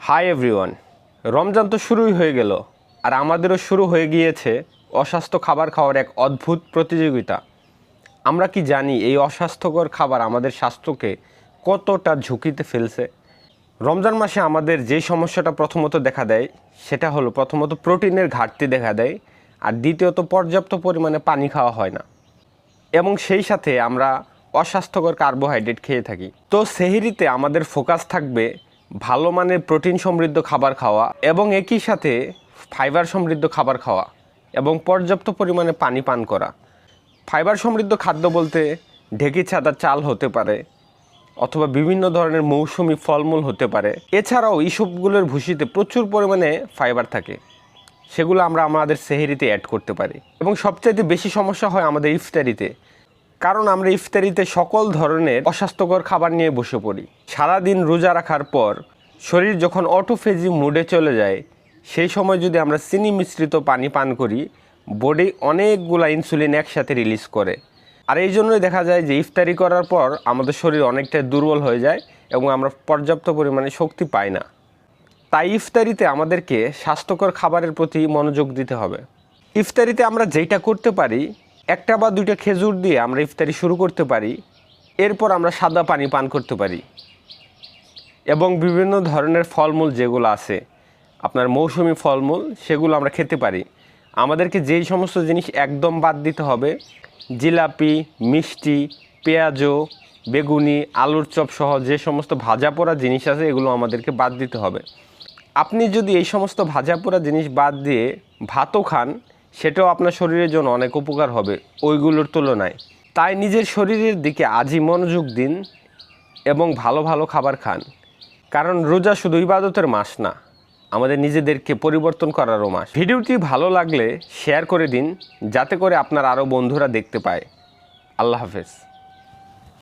Hi everyone, Ramzan তো শুরুই হয়ে গেল, আর আমাদেরও শুরু হয়ে গিয়েছে অস্বাস্থ্য খাবার খাওয়ার এক অদ্ভুত প্রতিযোগিতা। আমরা কি জানি এই অস্বাস্থ্যকর খাবার আমাদের স্বাস্থ্যকে কতটা ঝুঁকিতে ফেলছে? রমজান মাসে আমাদের যেই সমস্যাটা প্রথমত দেখা দেয় সেটা হলো প্রথমত প্রোটিনের ঘাটতি দেখা দেয়, আর দ্বিতীয়ত পর্যাপ্ত পরিমাণে পানি খাওয়া হয় না, এবং সেই সাথে আমরা অস্বাস্থ্যকর কার্বোহাইড্রেট খেয়ে থাকি। তো সেহরিতে আমাদের ফোকাস থাকবে ভালো মানের প্রোটিন সমৃদ্ধ খাবার খাওয়া এবং একই সাথে ফাইবার সমৃদ্ধ খাবার খাওয়া এবং পর্যাপ্ত পরিমাণে পানি পান করা। ফাইবার সমৃদ্ধ খাদ্য বলতে ঢেঁকি ছাদা চাল হতে পারে, অথবা বিভিন্ন ধরনের মৌসুমি ফলমূল হতে পারে। এছাড়াও এইসবগুলোর ভুসিতে প্রচুর পরিমাণে ফাইবার থাকে, সেগুলো আমরা আমাদের সেহরিতে অ্যাড করতে পারি। এবং সবচাইতে বেশি সমস্যা হয় আমাদের ইফতারিতে, কারণ আমরা ইফতারিতে সকল ধরনের অস্বাস্থ্যকর খাবার নিয়ে বসে পড়ি। সারাদিন রোজা রাখার পর শরীর যখন অটোফেজি মুডে চলে যায়, সেই সময় যদি আমরা চিনি মিশ্রিত পানি পান করি, বডি অনেকগুলা ইনসুলিন একসাথে রিলিজ করে। আর এই জন্যই দেখা যায় যে ইফতারি করার পর আমাদের শরীর অনেকটাই দুর্বল হয়ে যায় এবং আমরা পর্যাপ্ত পরিমাণে শক্তি পাই না। তাই ইফতারিতে আমাদেরকে স্বাস্থ্যকর খাবারের প্রতি মনোযোগ দিতে হবে। ইফতারিতে আমরা যেটা করতে পারি, একটা বা দুইটা খেজুর দিয়ে আমরা ইফতারি শুরু করতে পারি, এরপর আমরা সাদা পানি পান করতে পারি এবং বিভিন্ন ধরনের ফলমূল যেগুলো আছে, আপনার মৌসুমি ফলমূল, সেগুলো আমরা খেতে পারি। আমাদেরকে যেই সমস্ত জিনিস একদম বাদ দিতে হবে, জিলাপি, মিষ্টি, পেঁয়াজু, বেগুনি, আলুর চপ সহ যে সমস্ত ভাজা পোড়া জিনিস আছে, এগুলো আমাদেরকে বাদ দিতে হবে। আপনি যদি এই সমস্ত ভাজা পোড়া জিনিস বাদ দিয়ে ভাতও খান, সেটাও আপনার শরীরের জন্য অনেক উপকার হবে ওইগুলোর তুলনায়। তাই নিজের শরীরের দিকে আজই মনোযোগ দিন এবং ভালো ভালো খাবার খান, কারণ রোজা শুধু ইবাদতের মাস না, আমাদের নিজেদেরকে পরিবর্তন করারও মাস। ভিডিওটি ভালো লাগলে শেয়ার করে দিন, যাতে করে আপনার আরও বন্ধুরা দেখতে পায়। আল্লাহ হাফেজ।